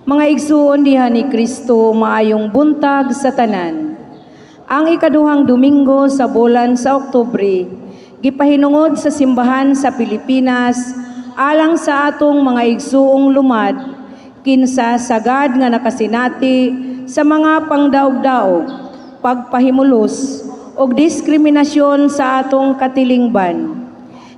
Mga igsuon diha ni Kristo, maayong buntag sa tanan. Ang ikaduhang Domingo sa bulan sa Oktubre, gipahinungod sa simbahan sa Pilipinas alang sa atong mga igsuong lumad kinsa sagad nga nakasinati sa mga pangdaog-daog, pagpahimulos ug diskriminasyon sa atong katilingban.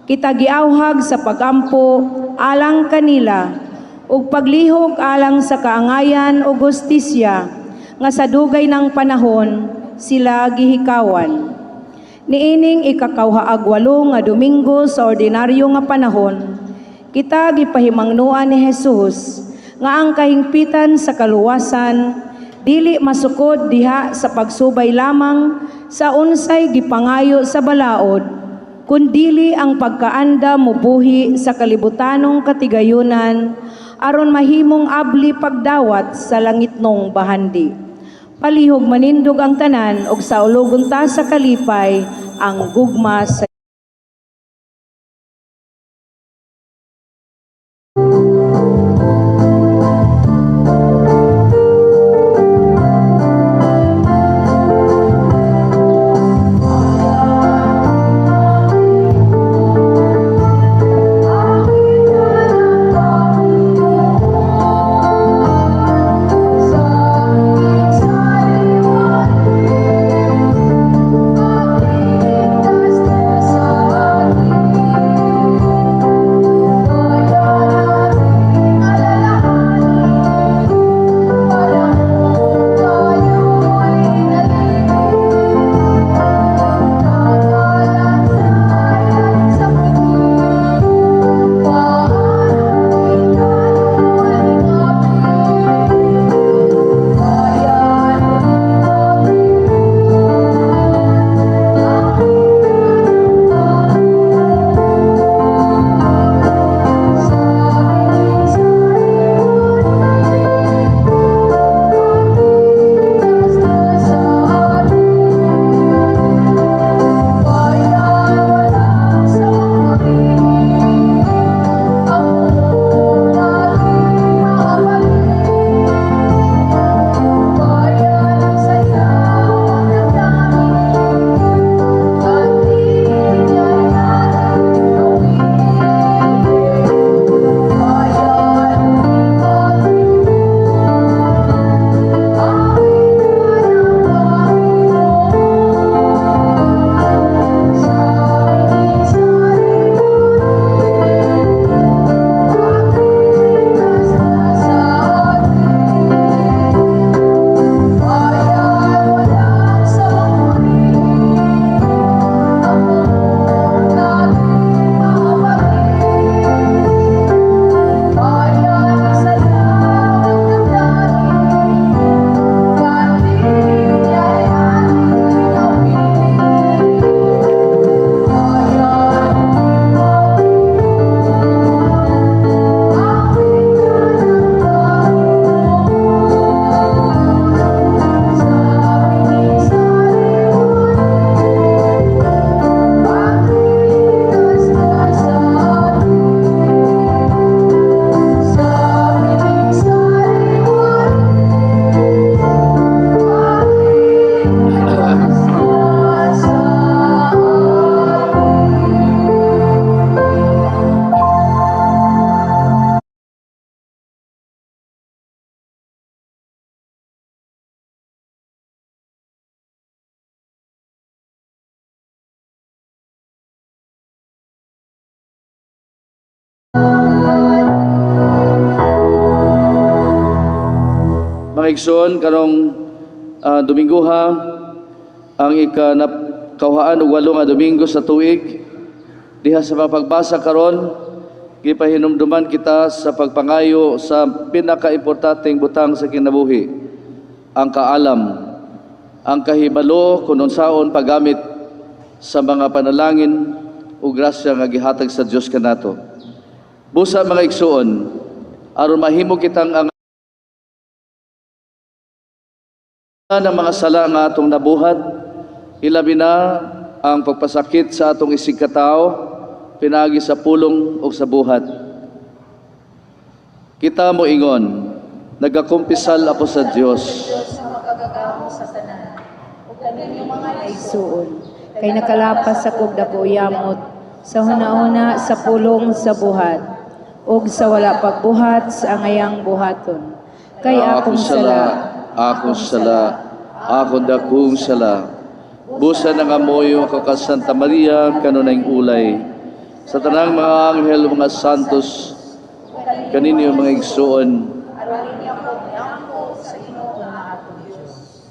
Kita giawhag sa pagampo alang kanila ug paglihok alang sa kaangayan ug hustisya nga sa dugay ng panahon sila gihikawan. Niining ikakawhaag-walo nga Domingo sa ordinaryo nga panahon, kita gipahimangnuan ni Jesus nga ang kahingpitan sa kaluwasan dili masukod diha sa pagsubay lamang sa unsay gipangayo sa balaod, kundili ang pagkaanda mubuhi sa kalibutanong katigayunan aron mahimong abli pagdawat sa langitnong bahandi. Palihog manindog ang tanan og sa ulogon ta sa kalipay ang gugma sa mga igsoon karong Domingo ha, ang ikakawhaan og 8 nga Domingo sa tuig. Diha sa pagbasa karon, gipahinumduman kita sa pagpangayo sa pinakaimportanteng butang sa kinabuhi, ang kaalam, ang kahibalo kung unsaon paggamit sa mga panalangin o grasya nga gihatag sa Dios kanato. Busa mga igsoon, aron mahimo kitang ang ng mga sala nga atong nabuhat, ilabi na ang pagpasakit sa atong isig katao, pinagi sa pulong o sa buhat. Kita mo ingon, nagakumpisal apo sa Dios. Ay suon, kay nakalapas sa kugdako yamot, sa huna-huna sa pulong sa buhat, ug sa wala pagbuhat sa angayang buhaton. Kay akong sala, ako dakong sala. Busa na nga moyo ako ka Santa Maria, kanunay ulay. Sa tanang mga anghel, mga santos, kaninyo mga igsuon.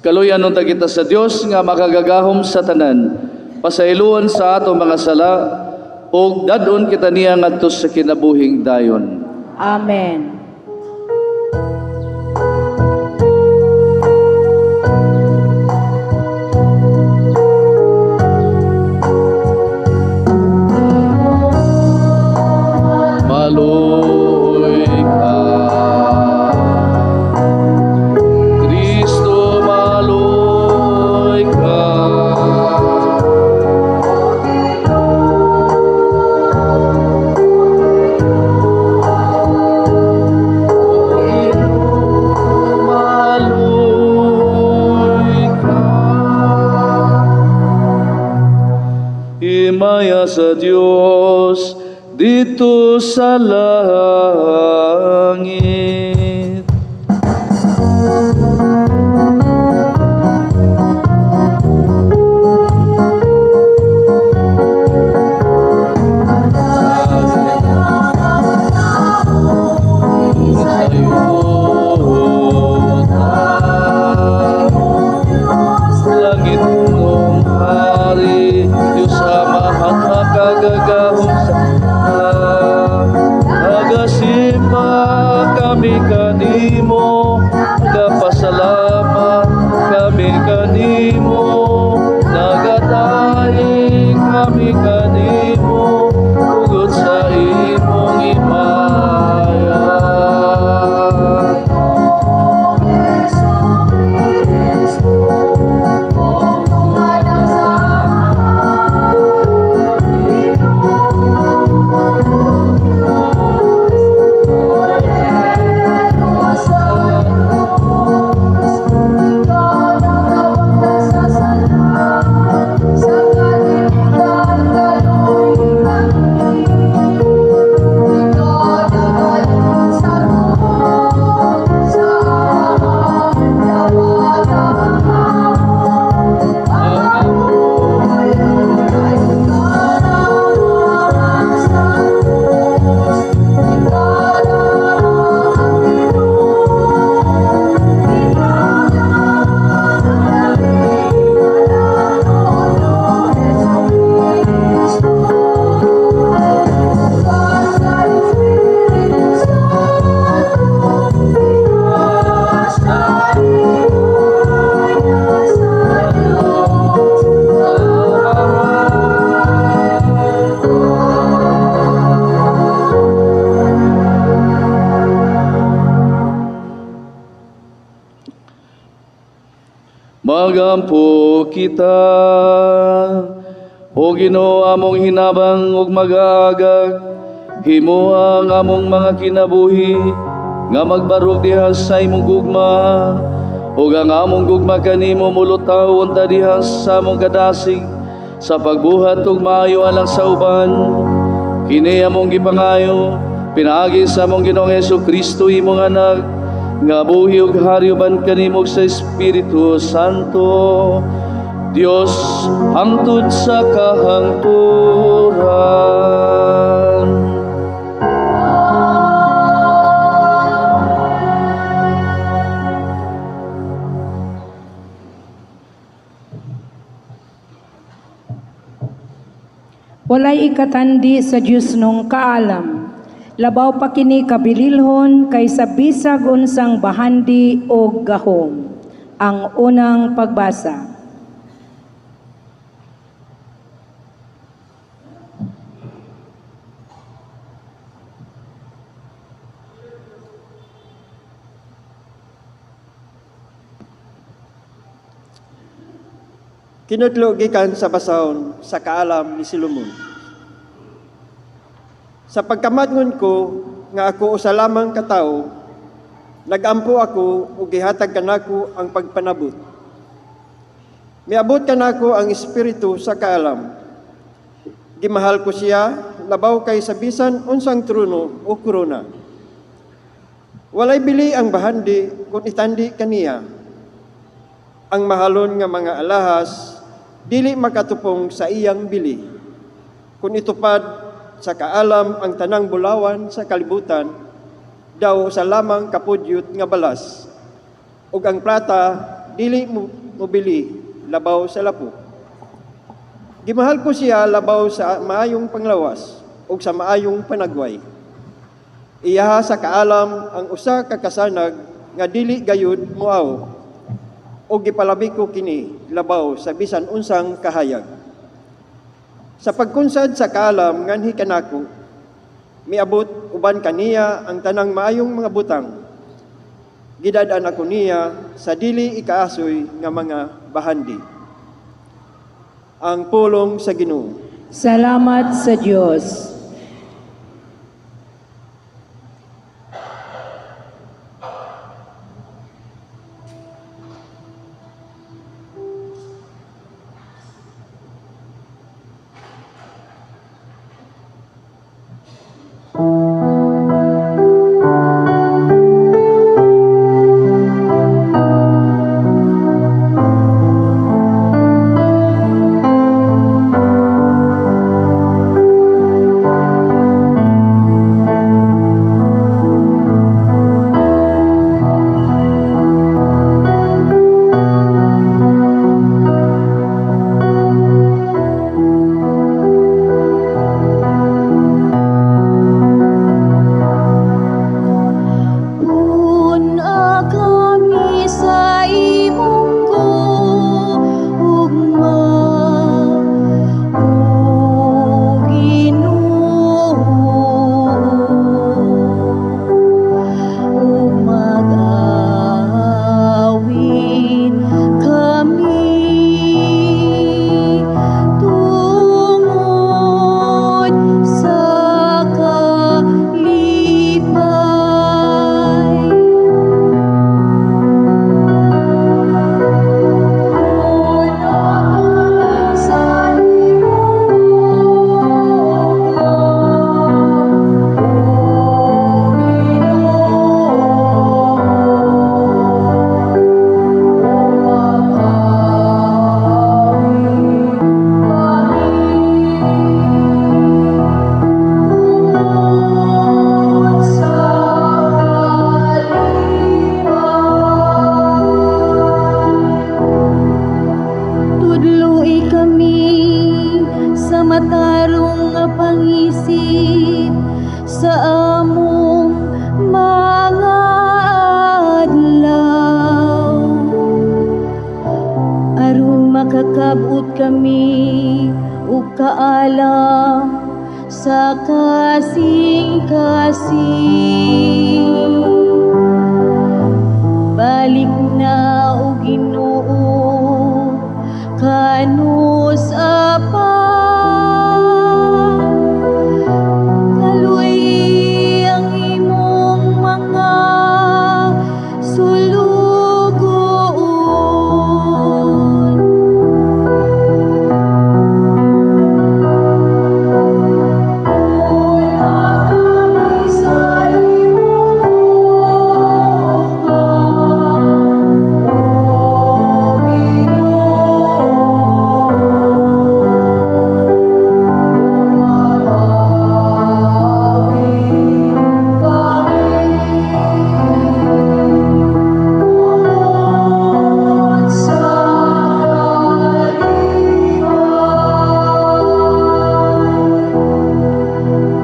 Kaluyan nung kita sa Dios nga makagagahom sa tanan, pasailuan sa ato mga sala, o dadon kita niya ngadto sa kinabuhing dayon. Amen. Maloy ka, Kristo, maloy ka. Maloy ka. Himaya sa Diyos dito sa langit. Langit ng hari, Diyos Ama at makagagahong sa nagasimba kami kanimo, nagapasalamat kami kanimo, nagataing kami kanimo, ugod sa imong himaya. Magampo kita, o Ginoo among hinabang ug mag-aagag, himo ang among mga kinabuhi, nga magbarog diha sa imong gugma, ug ang among gugma kanimo mulutawon ta diha sa among kadasig, sa pagbuhat ug maayo alang sa uban. Kini among gipangayo, pinaagi sa among Ginoong Hesukristo imong anak, nga buhi ug haryoban kanimo sa Espiritu Santo, Dios hangtod sa kahangturan. Walay ikatandi sa Diyos nung kaalam, labaw pa kini kabililhon kaysa bisag unsang bahandi o gahom. Ang unang pagbasa. Kinudlo gikan sa basahon sa kaalam ni Solomon. Sa pagkamatngon ko nga ako usa lamang katawo, Nagampo ako ug gihatag kanako ang pagpanabot. Miabot kanako ang espiritu sa kaalam. Gimahal ko siya labaw kay sa bisan unsang trono o korona. Walay bili ang bahandi kung itandi kaniya. Ang mahalon nga mga alahas dili makatupong sa iyang bili. Kung itupad sa kaalam ang tanang bulawan sa kalibutan, daw sa lamang kapudyot nga balas, ug ang plata dili mo bili labaw sa lapo. Gimahal ko siya labaw sa maayong panglawas ug sa maayong panagway. Iyaha sa kaalam ang usa ka kasanag nga dili gayud muaw, ug gipalabi ko kini labaw sa bisan unsang kahayag. Sa pagkunsad sa kaalam nganhi kanako, miabot uban kaniya ang tanang maayong mga butang. Gidad-an ako niya sa dili ikaasoy nga mga bahandi. Ang pulong sa Ginoo. Salamat sa Diyos. makakabot kami ug kaalam sa kasing-kasing. Balik na o Ginoo kanus apa kaluy ang imong mga sulugoon. Wala kami sa imong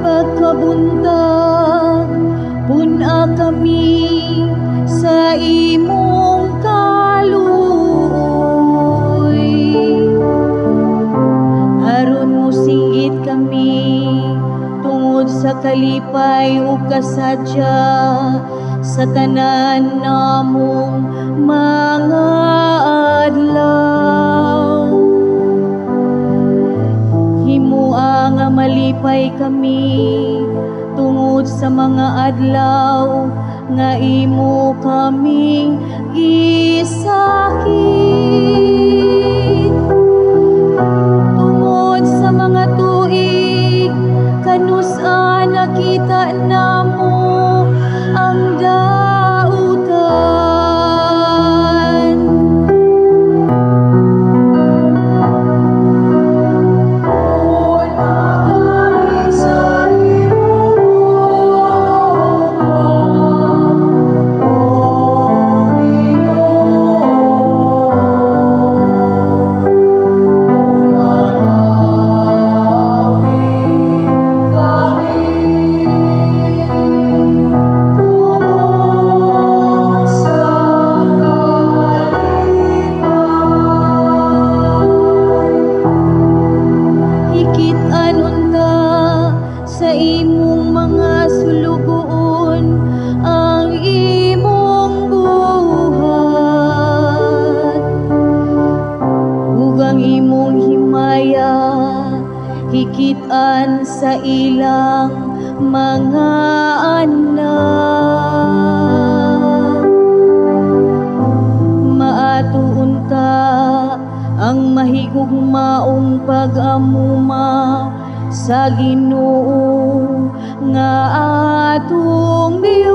pagkabuntag, puna kami sa imong kaluoy. Aron mo singgit kami tungod sa kalipay o kasadya sa tanan namong mga adlaw. Himua nga malipay kami tungod sa mga adlaw nga imo kami gisakit. Tungod sa mga tuig, kanusa nakita namo ang dautan. Hikitan unta sa imong mga sulugoon ang imong buhat. Ug ang imong himaya hikitan sa ilang mga anak. Maato unta ang mahigugmaong pag-amuma sa Ginoo nga atong Dios.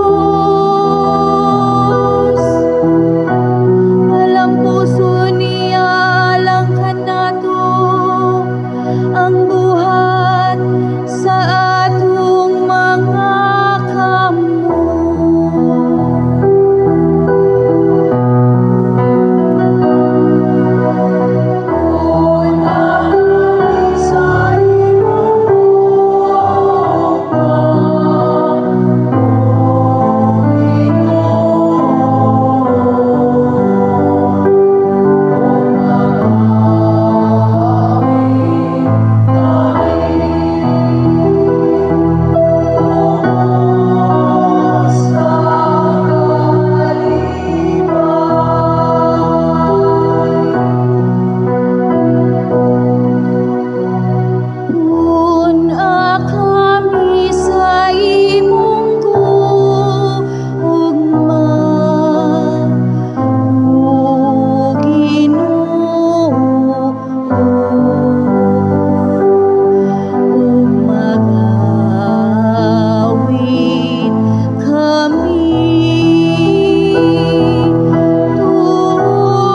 Alam puso niya lang kanato ang buhat sa atong mga kamot. Una kami sa imong gugma, O Ginoo, ug magawid kami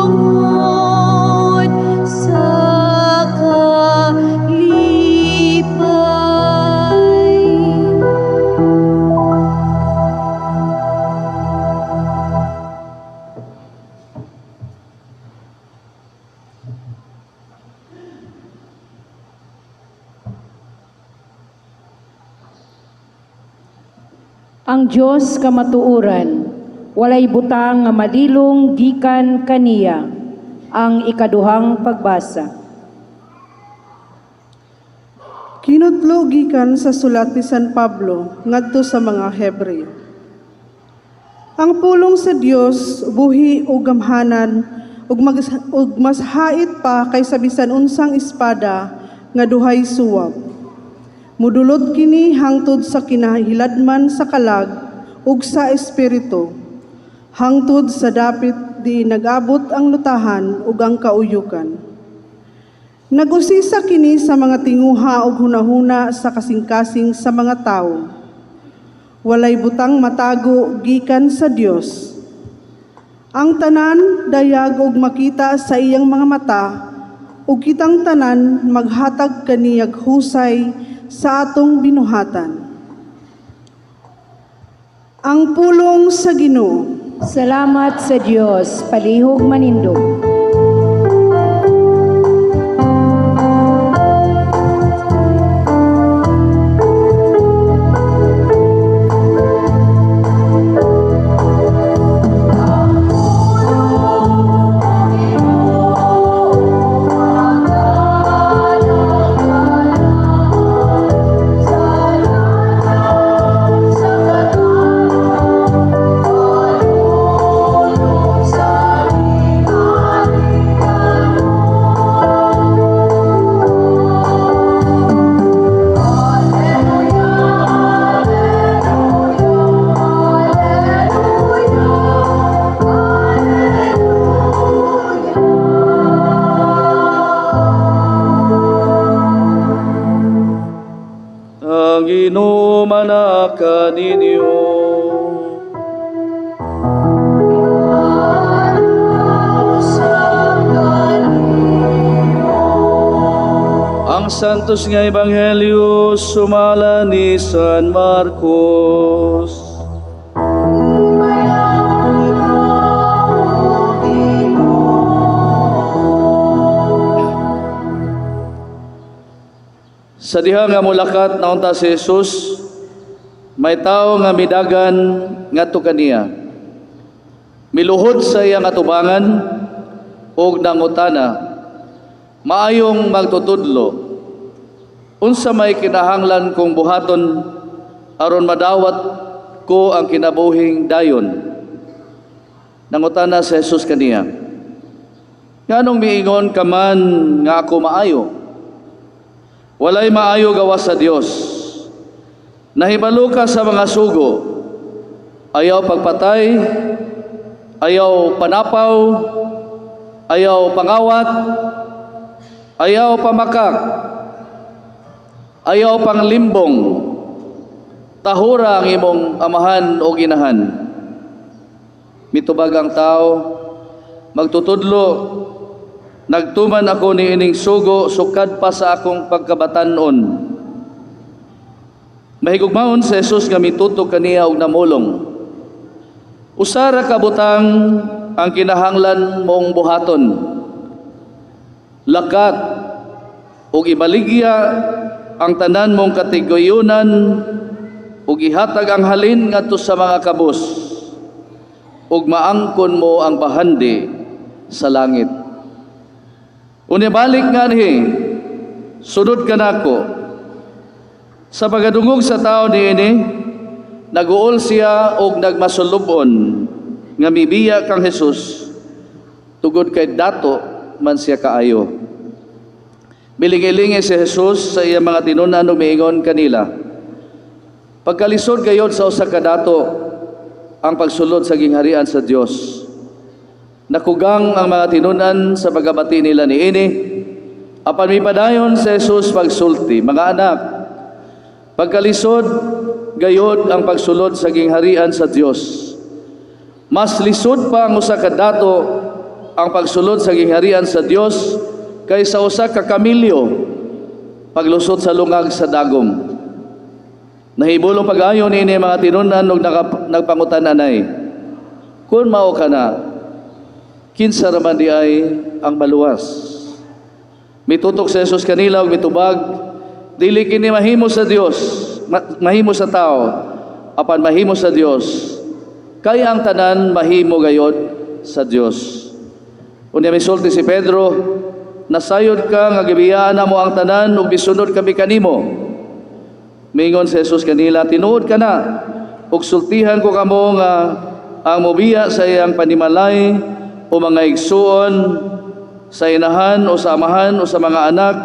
tungod sa kalipay. Ang Dios kamatuoran, walay butang nga madilong gikan kaniya. Ang ikaduhang pagbasa. Kinutlo gikan sa sulat ni San Pablo ngadto sa mga Hebreo. Ang pulong sa Dios buhi ug gamhanan ug mas hait pa kaysa bisan unsang espada nga duhay suwab. Mudulot kini hangtod sa kinahiladman sa kalag ug sa espiritu, hangtod sa dapit di nagabot ang lutahan ug ang kauyukan. Nag-usisa kini sa mga tinguha ug hunahuna sa kasing-kasing sa mga tawo. Walay butang matago gikan sa Dios. Ang tanan dayag ug makita sa iyang mga mata, ug kitang tanan maghatag kaniyag husay sa atong binuhatan. Ang pulong sa Ginoo. Salamat sa Dios, palihog manindog. Sa Ginoo manaka ninyo. Ang santos nga ebanghelyo sumala ni San Marcos. Sa diha nga mulakat naunta si Jesus, may tao nga midagan ngadto kaniya. Miluhod sa iyang atubangan og nangutana, maayong magtutudlo, unsa may kinahanglan kong buhaton aron madawat ko ang kinabuhing dayon. Nangutana si Jesus kaniya, nganong miingon ka man nga ako maayo? Walay maayo gawas sa Dios. Nahibalo ka sa mga sugo, ayaw pagpatay, ayaw panapaw, ayaw pangawat, ayaw pamakak, ayaw panglimbong, tahura ang imong amahan o ginahan. Mitubag ang tao, magtutudlo, nagtuman ako ni ining sugo, sukad pa sa akong pagkabatanon. Mahigugmaon si Jesus nga mitutok kaniya og namulong. Usara ka butang ang kinahanglan mong buhaton. Lakat ug ibaligya ang tanan mong katiguyunan ug ihatag ang halin ngadto sa mga kabus ug maangkon mo ang bahandi sa langit. Unibalik nga ni, sunod ka nako. Sa pagadungog sa tao niini, naguol siya og nagmasulubon nga mibiya kang Jesus, tugod kay dato man siya kaayo. Milingi-lingi si Jesus sa iyang mga tinunan ug miingon kanila, pagkalisod gayod sa usa ka dato ang pagsulod sa gingharian sa Dios. Nakugang ang mga tinunan sa pagabati nila niini, apan mipadayon si Jesus pagsulti, mga anak, pagkalisod gayod ang pagsulod sa gingharian sa Dios. Mas lisod pa ang usa ka dato ang pagsulod sa gingharian sa Dios kaysa usa ka kamilyo paglusot sa lungag sa dagom. Nahibulong pag-ayon ini mga tinunan ug nagpangutan anay, kun mao kana, kinsa raman di ay ang maluwas. Mitutok si Jesus kanila ug mitubag, dili kini mahimo sa Dios, mahimo sa tao, apan mahimo sa Dios. Kay ang tanan mahimo gayod sa Dios. Unya misulti si Pedro, nasayod ka nga gibiyaan mo ang tanan ug bisunod kami kanimo. Mingon si Jesus kanila, tinuod ka na ug sultihan ko kamo nga ang mobiya sa iyang panimalay o mga igsuon sa inahan o sa amahan o sa mga anak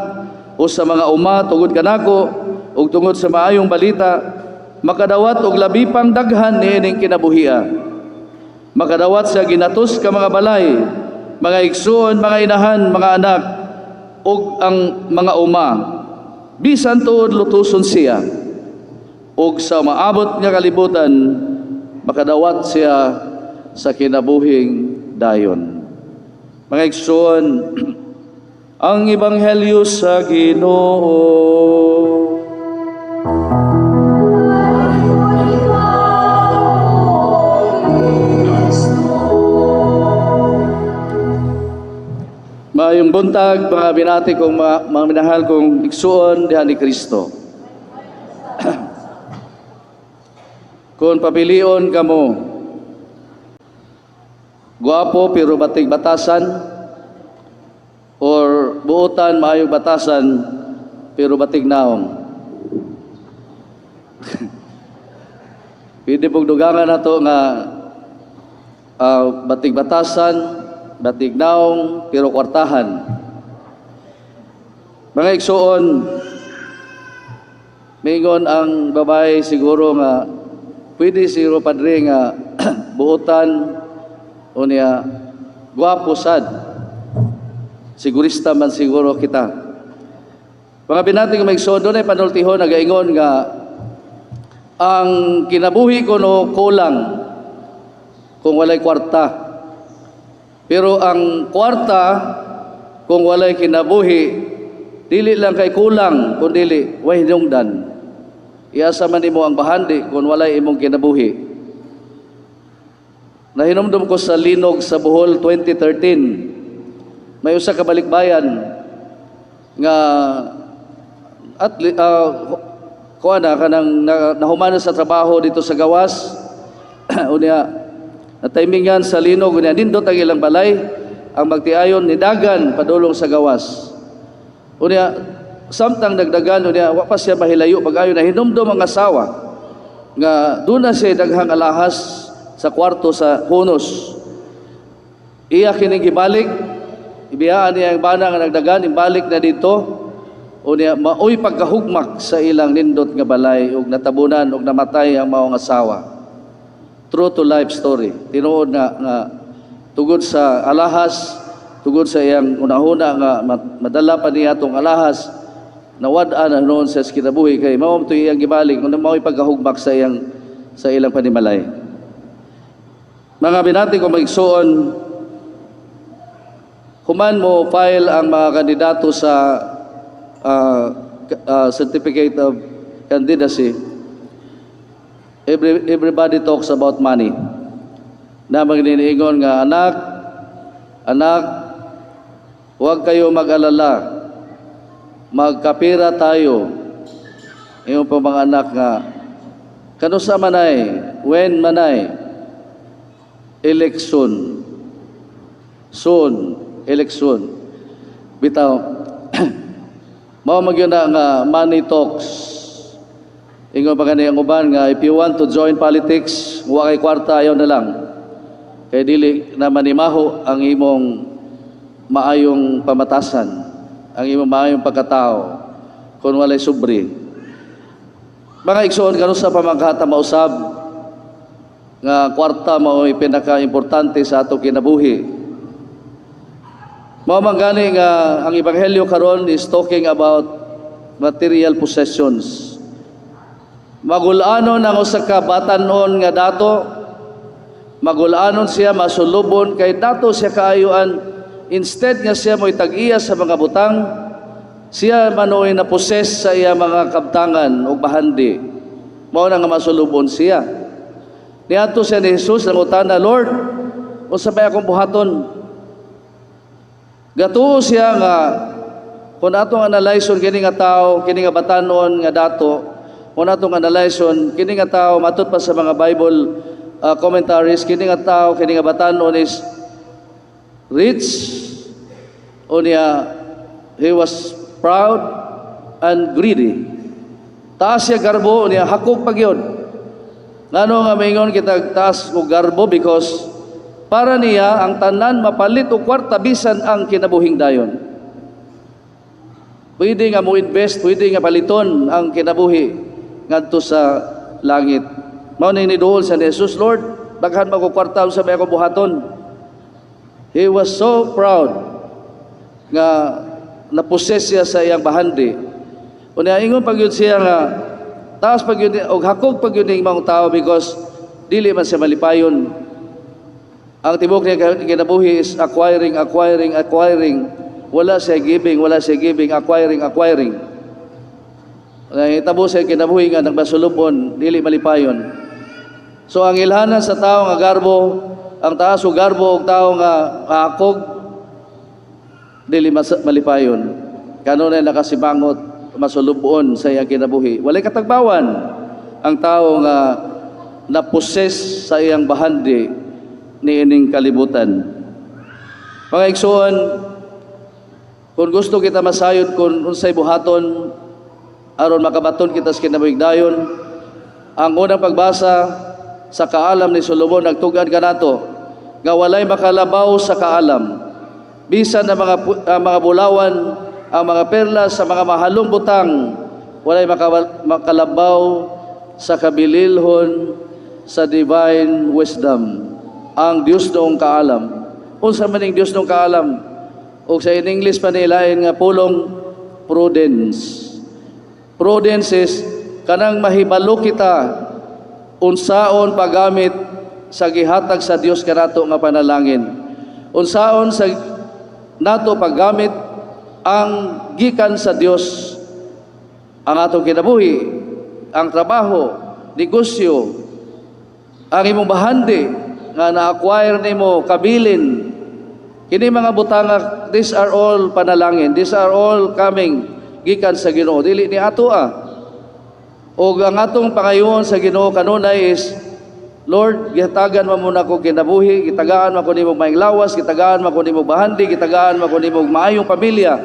o sa mga uma tungod kanako ug tungod sa maayong balita, makadawat og labi pang daghan niining kinabuhia. Makadawat sa ginatos ka mga balay, mga igsuon, mga inahan, mga anak ug ang mga uma, bisan tuod lutuson siya. Ug sa maabot nga kalibutan, makadawat siya sa kinabuhing dayon. Mga igsoon, ang ebanghelyo sa Ginoo. Maayong buntag, mga binati kong mga minahal kong igsoon diha ni Kristo. Kung papilion kamo, guwapo pero batig batasan, or buotan maayong batasan pero batig naong. Pwede pong dugangan na to nga batig batasan, batig naong pero kwartahan. Mga igsoon, mingon ang babae siguro nga pwede siguro padre nga buotan o niya guwapo sad. Sigurista man siguro kita. Mga binati nga maigsoon, doon ay panultihon nagaingon nga ang kinabuhi ko no kulang kung walay kwarta. Pero ang kwarta kung walay kinabuhi dili lang kay kulang kundi way hinungdan. Iasa man nimo ang bahandi kung walay imong kinabuhi. Nahinumdum ko sa linog sa Bohol 2013. May usa ka balikbayan nga kuana kanang nahumana sa trabaho dito sa gawas. Unya natimingan sa linog unya nindot ang ilang balay ang magtiayon ni dagan padulong sa gawas. Unya samtang nagdagan unya wa pa siya mahilayo pag-ayo na hinumdum ang asawa nga duna siya daghang alahas sa kwarto sa hunos. Iya kining gibalik, ibiyaan niya ang bana nga nagdagan, ibalik na dito, o niya maoy pagkahugmak sa ilang nindot nga balay, ug natabunan, ug namatay ang maong asawa. True to life story. Tinuod nga tugod sa alahas, tugod sa iyang unahuna nga madala pa niya itong alahas, nawad-an na noon sa kinabuhi kay mao to iyang gibalik, kung maoy pagkahugmak sa ilang panimalay. Mga binati ko magsuon, human mo file ang mga kandidato sa certificate of candidacy. Everybody talks about money. Na magniingon nga anak, huwag kayo mag-alala. Magkapira tayo. Yung po mga anak nga, kanusa manay, when manay, election. Soon, election. Bitaw, mao magyud na nga money talks. Ingon pa kani ang uban nga if you want to join politics, wa kay kwarta ayaw na lang. Kay dili na manimaho ang imong maayong pamatasan, ang imong maayong pagkatao kun walay sobre. Mga igsoon kanusa pa magkata mausab nga kwarta mao'y pinaka-importante sa ato kinabuhi. Mao man gani nga ang ebanghelyo karon is talking about material possessions. Magulanon ang usa ka batan-on nga dato, magulanon siya masulubon kay dato siya kaayuan, instead nga siya mo'y tag-iya sa mga butang, siya manoy na possess sa iya mga kabtangan o bahandi. Mao na nga masulubon siya. Niadto siya ni Jesus nangutana, Lord, unsa may akong buhaton? Gatuo siya nga kung atong analyson kini nga tao, kini nga batanon nga dato, kung atong analyson kini nga tao matud pa sa mga Bible commentaries, kini nga tao, kini nga batanon is rich, unya he was proud and greedy. Taas siya garbo, unya hakog pagyod. Ngano nga maingon kita taas og garbo because para niya ang tanan mapalit og kwarta bisan ang kinabuhing dayon. Pwede nga mo invest, pwede nga paliton ang kinabuhi ngadto sa langit. Mao ni niduol sa Jesus, Lord, daghan man ko kwarta sa may akong buhaton. He was so proud nga napossess siya sa iyang bahandi. Unya ingon pagyud siya nga taas pag yun, o hakog pag yun yung mga tao because dili man siya malipayon. Ang tibok niya kinabuhi is acquiring. Wala siya giving, acquiring. Itabo siya kinabuhi nga nagbasulubon, dili malipayon. So ang ilhanan sa tao nga garbo, ang taas o garbo o tao nga hakog, dili malipayon. Kanon na nakasibangot, masulubon sa iyang kinabuhi. Walay katagbawan ang tao nga napossess sa iyang bahandi ni ining kalibutan. Mga igsoon, kung gusto kita masayod kung unsay buhaton aron makabaton kita sa kinabuhing dayon, ang unang pagbasa sa kaalam ni Solomon nagtugad kanato nga walay makalabaw sa kaalam. Bisan ang mga bulawan, ang mga perlas sa mga mahalong butang, walay makalabaw sa kabililhon sa divine wisdom. Ang Dios noong kaalam. Unsa man ning Dios noong kaalam? O sa in English pa nilain nga pulong prudence. Prudence is kanang mahibalo kita unsaon paggamit sa gihatag sa Dios kanato nga panalangin. Unsaon sa nato paggamit ang gikan sa Dios ang atong kinabuhi, ang trabaho, negosyo, ang imong bahandi nga na-acquire nimo kabilin. Kini mga butanga, these are all panalangin. These are all coming gikan sa Ginoo. Dili ni ato O ang atong pangayoon sa Ginoo kanunay is, Lord, gitagan mo muna ko kinabuhi, gitagaan mo ko nimo maayong lawas, gitagaan mo ko nimo bahandi, gitagaan mo ko nimo maayong pamilya.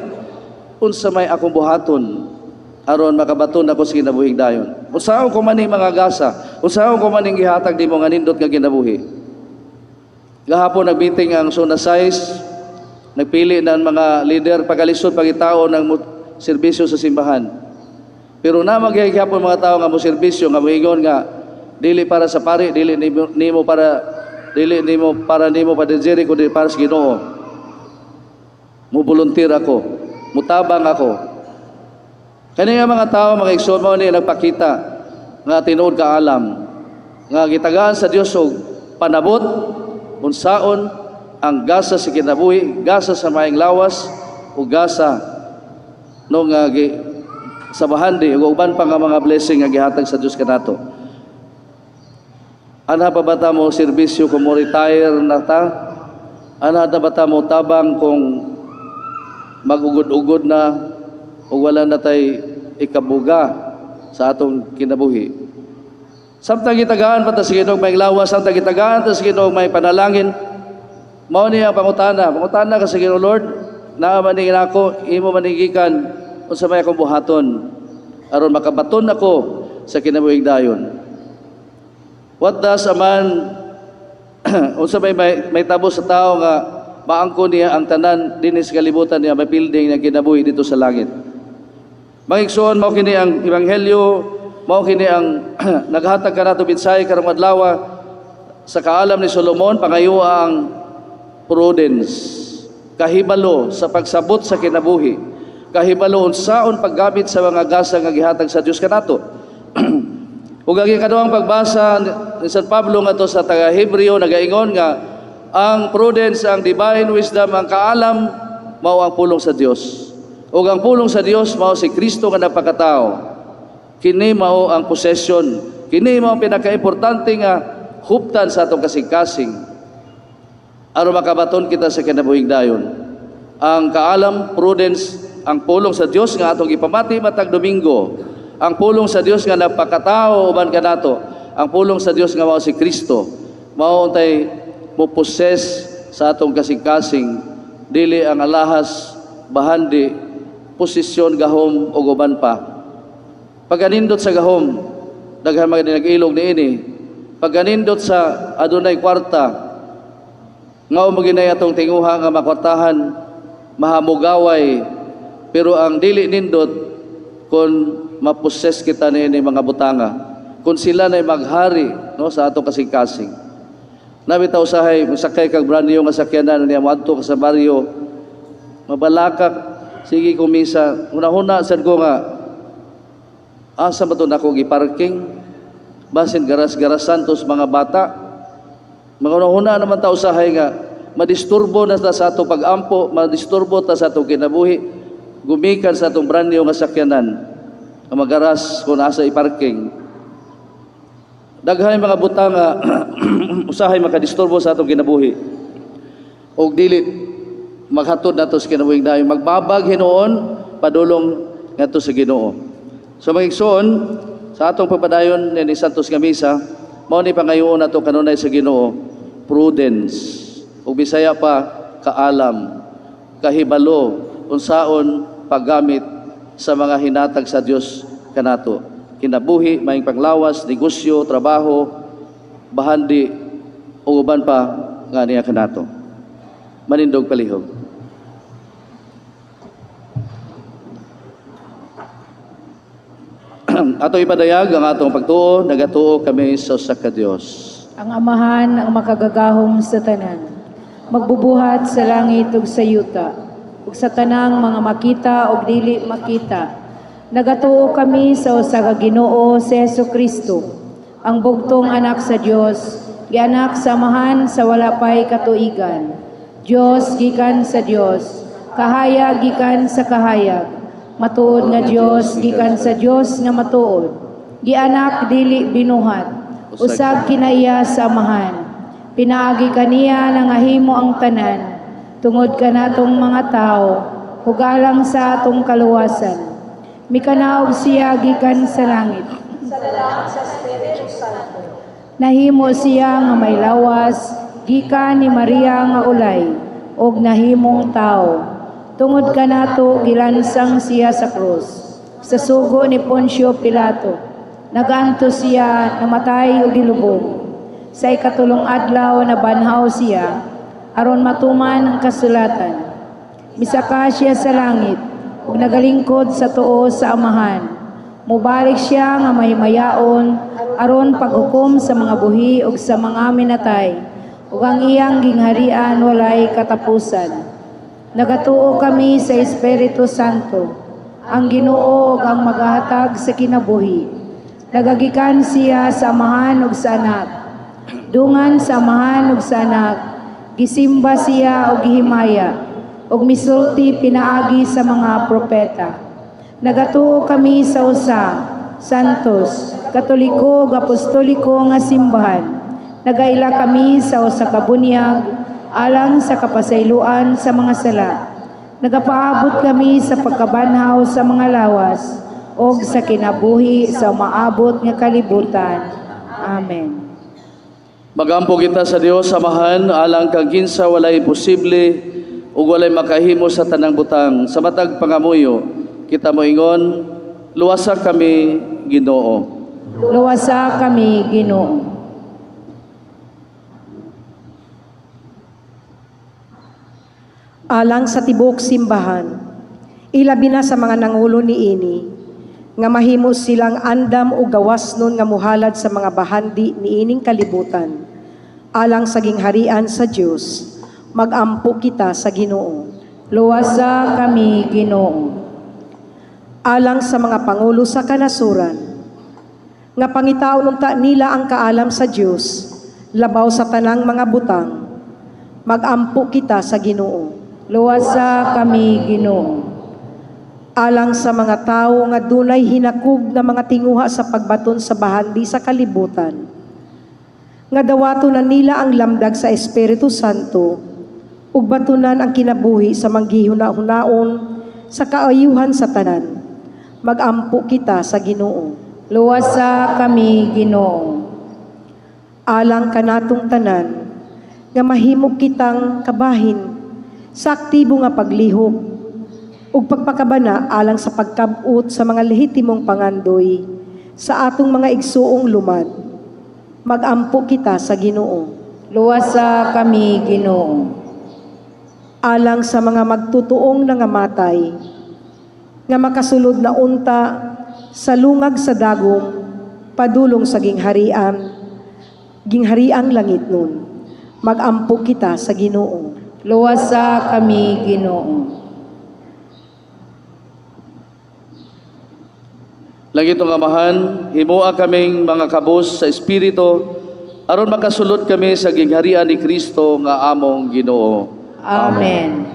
Unsa may akong buhaton aron makabaton ako sa kinabuhing dayon. Unsaon ko maning mga gasa, unsaon ko maning gihatag nimo nga nindot nga kinabuhi. Gahapon nag-meeting ang Zona 6, nagpili na ang mga leader pagalisod pagitao ng serbisyo sa simbahan. Pero na magyahapon mga tao nga mo serbisyo nga moingon nga dili para sa pari, dili nimo para nimo padejeri kundi para sa Ginoo. Mo volunteer ako, mutabang ako. Kani nga mga tao mga igsoon mo ni nagpakita nga tinuod ka alam nga gitagaan sa Dios og panabot unsaon ang gasa sa kinabuhi, gasa sa maayong lawas o gasa no nga sa bahandi ug uban pa nga mga blessing nga gihatag sa Dios kanato. Ana pa bata mo serbisyo kung mo retire na ta? Ana na bata mo tabang kung magugod-ugod na o wala na tay ikabuga sa atong kinabuhi? Samtang gitagaan pa ta sa Ginoo may lawas, samtang gitagaan ta sa Ginoo may panalangin, mao niya pangutana ka sa Ginoo, Lord, naa man ni nako imo manigikan unsa may akong buhaton aron makabaton ako sa kinabuhing dayon. What does a man unsa may tabo sa tao nga maangko niya ang tanan dinis kalibutan niya may building na kinabuhi dito sa langit. Mangigsoon mao kini ang ebanghelyo, mao kini ang naghatag kanato binsay karong adlaw sa kaalam ni Solomon, pangayo ang prudence, kahibalo sa pagsabot sa kinabuhi, kahibalo unsaon paggamit sa mga gasa nga gihatag sa Dios kanato. Ug ang ikaduhang pagbasa ni San Pablo ngadto sa taga Hebreo nagaingon nga ang prudence, ang divine wisdom, ang kaalam mao ang pulong sa Dios. Ug ang pulong sa Dios mao si Kristo nga napakatao. Kini mao ang possession, kini mao ang pinakaimportante nga huptan sa atong kasing-kasing aron makabaton kita sa kinabuhing dayon. Ang kaalam, prudence, ang pulong sa Dios nga atong ipamati matag Domingo, ang pulong sa Dios nga napakatao uban kanato, ang pulong sa Dios nga mao si Kristo, mao untay mo possess sa atong kasing-kasing, dili ang alahas, bahandi, posisyon, gahom o uban pa. Pagganindot sa gahom, daghan mga nag-ilog niini. Pagganindot sa adunay kwarta, nga umaginay atong tinguha nga makwartahan, mahamugaway, pero ang dili nindot kung maposes kita niini mga butanga, kung sila na maghari no, sa atong kasing-kasing. Nabitaw usahay, masakay kag brand new nga sakyanan niya, madto ka sa baryo, mabalakak, sige kumisa, una-una sad ko nga, asa ba ito na ako giparking? Basin garas-garasan tos mga bata. Mga una-una naman ta usahay nga, madisturbo na ta sa ato pag-ampo, madisturbo ta sa ato kinabuhi, gumikan sa atong brand new nga sakyanan, magaras kung asa iparking. Daghay mga butang nga usahay makadisturbo sa atong kinabuhi. Og dili maghatod nato sa kinabuhing dayon, magbabag hinuon padulong ngadto sa Ginoo. So magigsoon sa atong pagpadayon ni Santos nga misa, mao ni pangayoon nato kanunay sa Ginoo, prudence. Ug Bisaya pa kaalam, kahibalo unsaon paggamit sa mga hinatag sa Dios kanato. Kinabuhi, maayong panglawas, negosyo, trabaho, bahandi ug uban pa nga niya kanato. Manindog palihog. Ato ipadayag ang atong pagtuo, nagatuo kami sa ka Dios. Ang Amahan ang makagagahom sa tanan, magbubuhat sa langit ug sa yuta, ug sa tanang mga makita ug dili makita. Nagatuo kami sa usa ka Ginoo si Hesukristo, ang bugtong anak sa Dios, gianak samahan sa wala pay katuigan. Dios gikan sa Dios, kahayag gikan sa kahayag. Matuod nga Dios gikan sa Dios nga matuod. Gianak dili binuhat, usag kinaiya samahan. Pinaagi kaniya nga himo ang tanan, tungod kanatong mga tao, hugalang sa atong kaluwasan. Mikanaog siya gikan sa langit. Nahimo siya nga may lawas, gikan ni Maria nga ulay, og nahimong tao. Tungod kanato gilansang siya sa krus. Sa sugo ni Poncio Pilato, naganto siya namatay og gilubog. Sa ikatulong adlaw na banhaw siya, aron matuman ang kasulatan. Misaka siya sa langit, ug nagalingkod sa tuo sa amahan. Mubalik siya nga mahimayaon, aron paghukom sa mga buhi ug sa mga minatay, ug ang iyang gingharian walay katapusan. Nagatuo kami sa Espiritu Santo, ang Ginoo ug ang magahatag sa kinabuhi. Nagagikan siya sa amahan ug sa anak, dungan sa amahan ug sa anak, gisimba siya og gihimaya, ug misulti pinaagi sa mga propeta. Nagatuo kami sa usa, santos, katoliko ug apostoliko nga simbahan. Nagaila kami sa usa ka bunyag alang sa kapasayloan sa mga sala. Nagapaabot kami sa pagkabanhaw sa mga lawas ug sa kinabuhi sa maabot nga kalibutan. Amen. Magampo kita sa Dios Amahan alang kang kinsa walay posible ug walay makahimo sa tanang butang. Sa matag pangamuyo, kita moingon, luwasa kami Ginoo. Luwasa kami, Ginoo. Alang sa tibok simbahan, ilabi na sa mga nangulo ni ini, nga mahimo silang andam o gawas nun nga muhalad sa mga bahandi ni ining kalibutan. Alang sa gingharian sa Dios, magampo kita sa Ginoo. Luwasa kami, Ginoo. Alang sa mga pangulo sa kanasuran, nga pangitaon unta nila ang kaalam sa Dios, labaw sa tanang mga butang, magampo kita sa Ginoo. Luwasa kami, Ginoo. Alang sa mga tao nga dunay hinakog na mga tinguha sa pagbaton sa bahandi sa kalibutan, nga dawato na nila ang lamdag sa Espiritu Santo, ug batunan ang kinabuhi sa manggihuna-hunaon sa kaayuhan sa tanan. Magampo kita sa Ginoo. Luwasa kami, Ginoo. Alang kanatong tanan, nga mahimog kitang kabahin sa aktibo nga paglihok ug pagpakabana alang sa pagkabut sa mga lehitimong pangandoy sa atong mga igsuong lumad. Magampo kita sa Ginoo. Luwasa kami, Ginoo. Alang sa mga magtutuong nangamatay, nga makasulod na unta sa lungag sa dagom, padulong sa ginghariang langit nun. Magampo kita sa Ginoo. Luwasa kami, Ginoo. Langitong Amahan, himoa kaming mga kabus sa Espiritu, aron makasulod kami sa gingharian ni Kristo nga among Ginoo. Amen.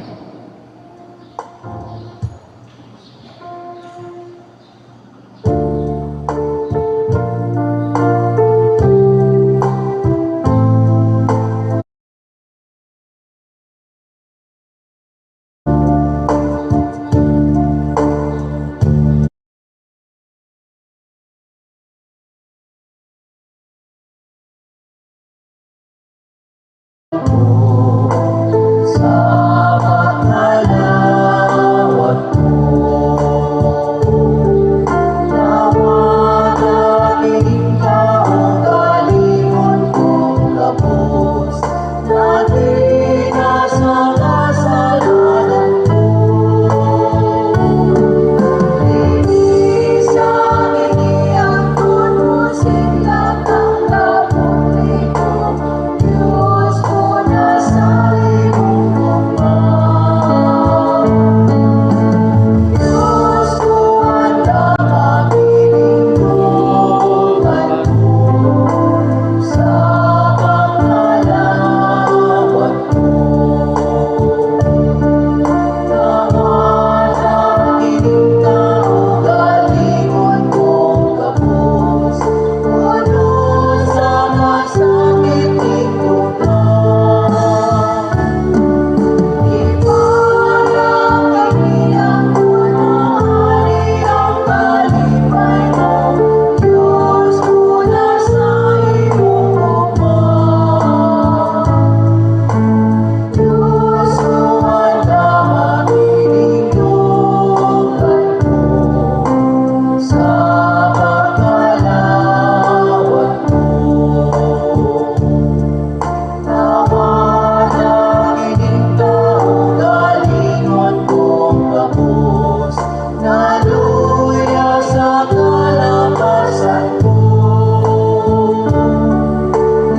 kalamasan ko.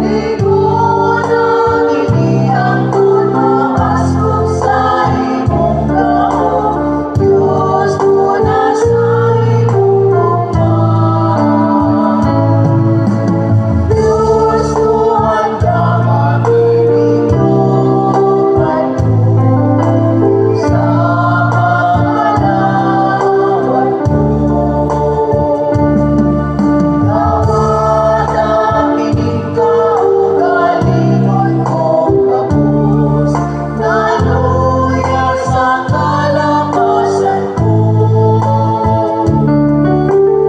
Ligo ng iniang tumakas kung sa imong gaong, Diyos muna sa imong bukman. Diyos Tuhan ka makilingugan ko sa pangalawan ko. Dapat aminin ka o galingon kong kapus, naluya sa kalamasan ko.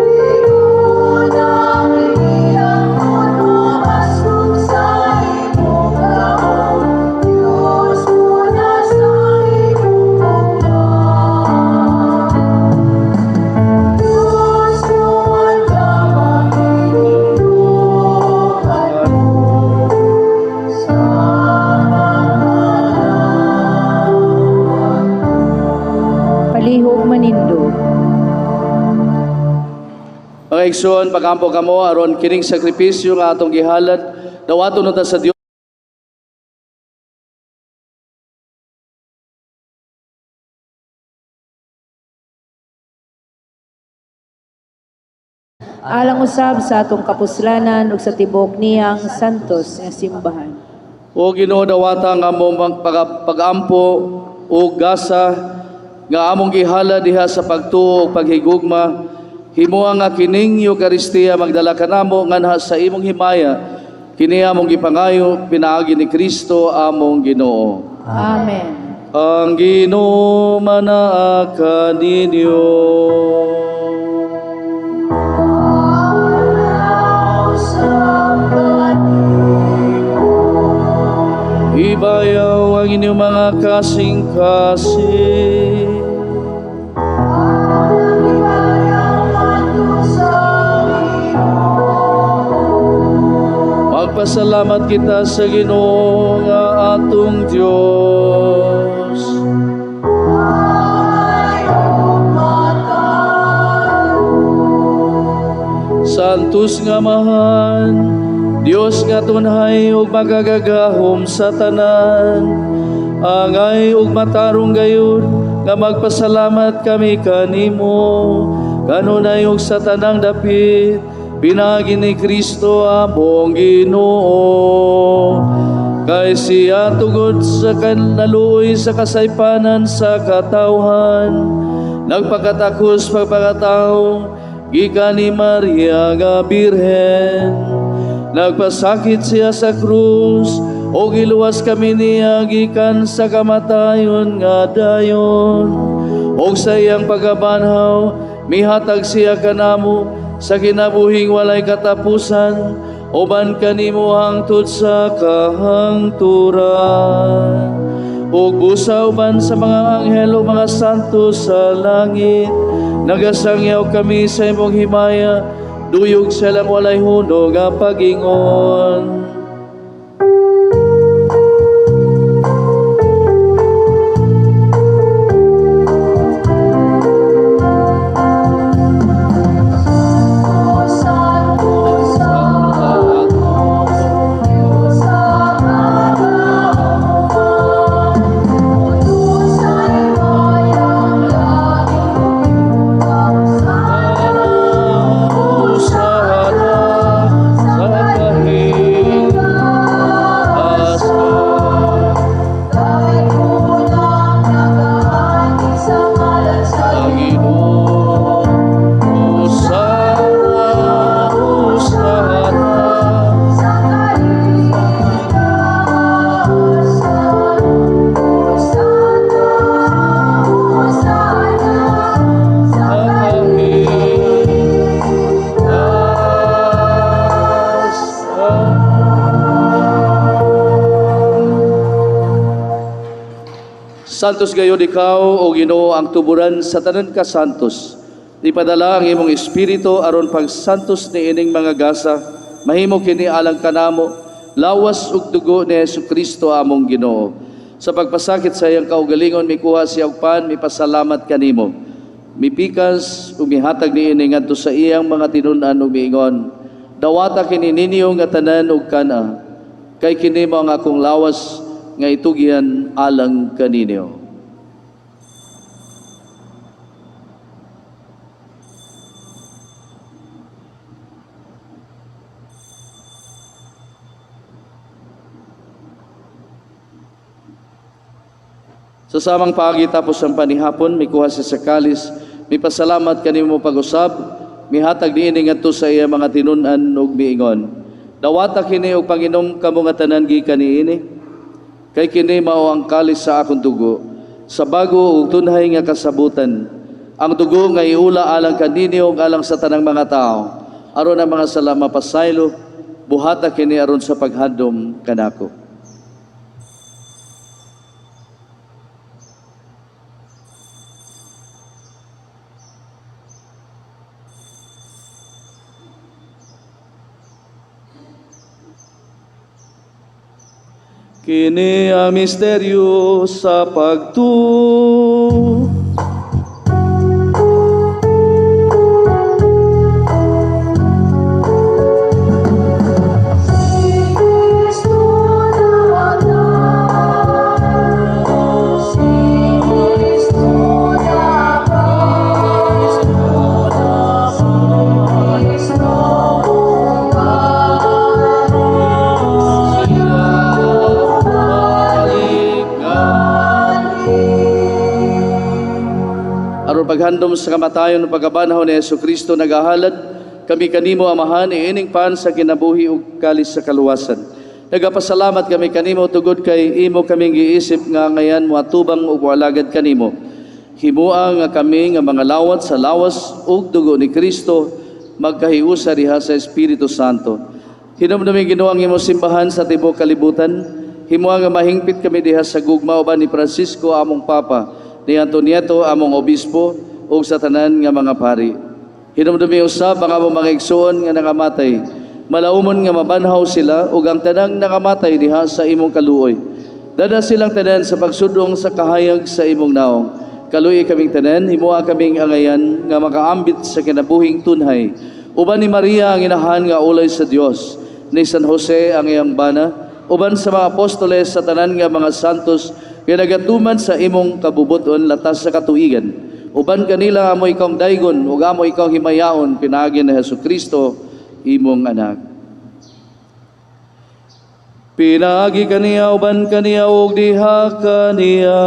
Ligo ng iniang tumakas kung sa imong gaong, Diyos muna sa imong bukman. Diyos Tuhan ka makilingugan ko sa pangalawan ko. Palihog manindog. Mga igsoon, pagampo kamo aron kining sakripisyo nga atong gihalad, dawaton unta sa Dios. Alang usab sa atong kapuslanan ug sa tibok niyang santos nga simbahan. O Ginoo, dawata nga among pagampo o gasa nga among gihalad diha sa pagtuo ug paghigugma, himuha nga kining Eucharistia magdala kanamo nganha sa imong himaya, kini among gipangayo pinaagi ni Kristo among Ginoo. Amen. Ang Ginoo manaa kaninyo. Ibayaw ang inyong mga kasing-kasing. Magpasalamat kita sa Ginoo nga atong Dios. Santos nga mahan, Dios nga tunhay ug magagagahom sa tanan, angay ug matarong gayud nga magpasalamat kami kanimo, kanunay ug sa tanang dapit, pinagi ni Kristo among Ginoo. Kay siya tugod sa kanaluoy sa kasaypanan sa katawhan, nagpakatakos pagpakatao, gikan ni Maria nga Birhen. Nagpasakit siya sa krus, o giluwas kami niya gikan sa kamatayon nga dayon. O sa iyang pagabanhaw, mihatag siya kanamo sa kinabuhing walay katapusan, uban kanimo hangtod sa kahangturan. O busa uban sa mga anghel o mga santo sa langit, nagasangyaw kami sa imong himaya, duyog silang walay hunog nga pag-ingon. Santos gayud ikaw, o Ginoo, ang tuburan sa tanan ka santos. Ipadala ang imong espiritu aron pagsantos ni ining mga gasa, mahimo kini alang kanamo, lawas ug dugo ni Jesucristo among Ginoo. Sa pagpasakit sa iyang kaugalingon, mikuha siya og pan, mipasalamat kanimo. mipikas ug mihatag niini ngadto sa iyang mga tinun-an ug miingon, dawata kini ninyo nga tanan ug kana, kay kini mao ang akong lawas nga itugyan alang kaninyo. Sa samang paagi tapos ang panihapon, mikuha sa sakalis, may pasalamat kanimo pag-usab, mihatag niini ngadto sa iya mga tinun-an ug miingon. Dawata kini og Panginom kamo nga tanan gikan niini, kay kini mao ang kalis sa akong dugo, sa bago ug tunhay nga kasabutan. Ang dugo nga iula alang kaninyo ug alang sa tanang mga tao, aron ang mga sala mapasaylo, buhata kini aron sa paghandom kanako. Kini ang misteryo sa pagtuo. Si Cristo namatay, si Cristo namatay, si Cristo Aron paghandom sa kamatayon ng pagkabanhaw ni Jesucristo nagahalad, kami kanimo amahan iining pan sa kinabuhi ug kalis sa kaluwasan. Nagapasalamat kami kanimo tugod kay imo kaming giisip nga ngayan moatubang ug moalagad kanimo. Himua nga kami nga mga lawat sa lawas ug dugo ni Kristo magkahiusa diha sa Espiritu Santo. Hinumdumi Ginoo ang imong simbahan sa tibuok kalibutan. Himua nga mahingpit kami diha sa gugma uban ni Francisco among Papa, ni Antoniato among obispo ug sa tanan nga mga pari. Hinumdumi usab ang among mga igsoon nga nakamatay, malaumon nga mabanhaw sila ug ang tanang nakamatay diha sa imong kaluoy. Dada silang tanan sa pagsudong sa kahayag sa imong naong. Kaluoy kaming tanan, himua kaming angayan nga makaambit sa kinabuhing tunhay. Uban ni Maria ang inahan nga ulay sa Dios, ni San Jose ang iyang bana, uban sa mga apostoles sa tanan nga mga santos nga nagatuman sa imong kabubuton latas sa katuigan. Uban kanila amo ikaw daygon ug amo ikaw himayaon pinaagi ni Jesucristo imong anak. Pinaagi kaniya uban kaniya ug diha kaniya,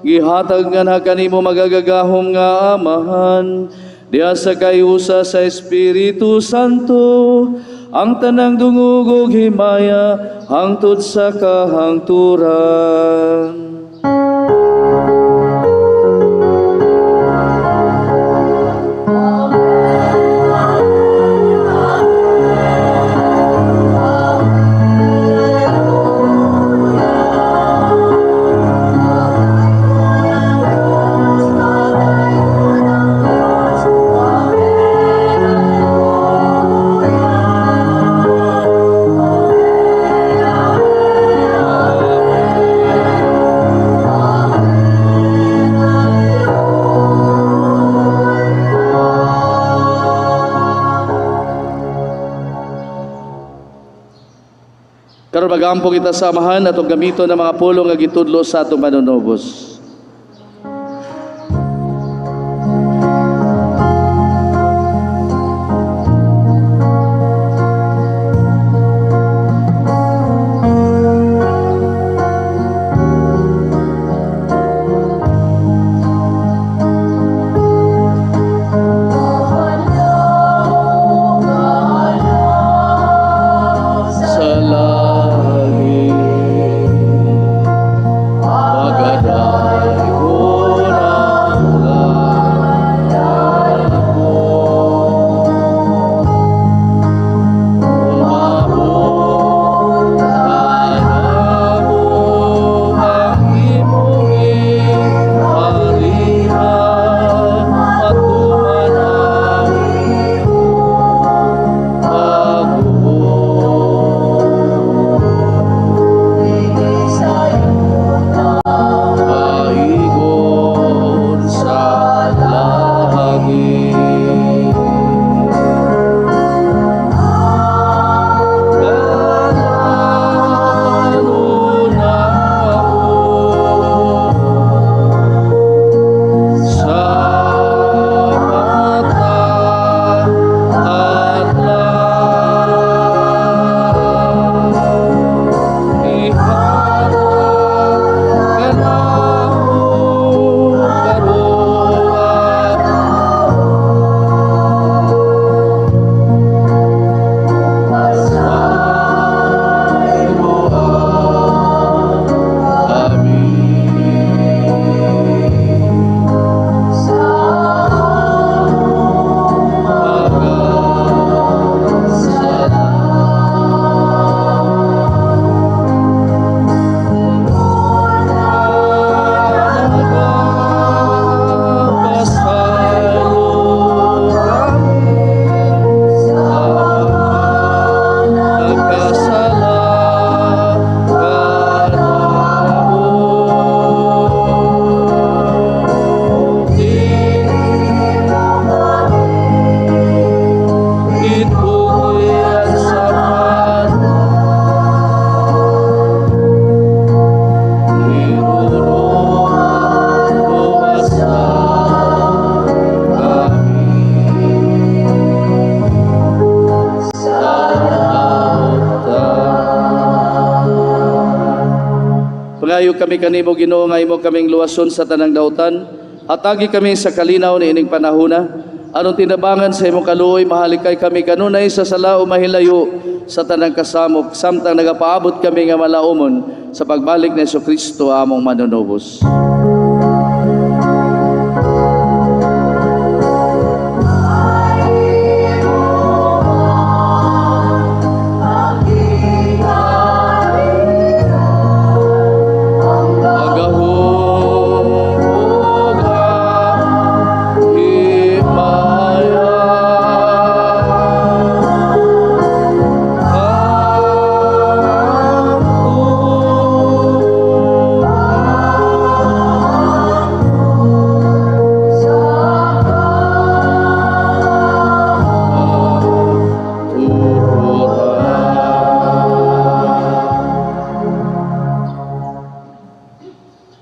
gihatag nga na kanimo magagagahom nga amahan, diha sa kayusa sa Espiritu Santo, ang tanang dungog ug himaya hangtod sa kahangturan. Karon magampo kita sa amahan atong gamiton ng mga pulong nga gitudlo sa atong manunubos. Pagkadalan Nagpadayo kami kanimo Ginoo nga imo kaming luwason sa tanang dautan. Hatagi kami sa kalinaw ni ining panahona. Anong tinabangan sa imong kaluoy, mahalikay kami kanunay sa sala o mahilayo sa tanang kasamok, samtang nagapaabot kami nga malaumon sa pagbalik ni Jesucristo among manunubos.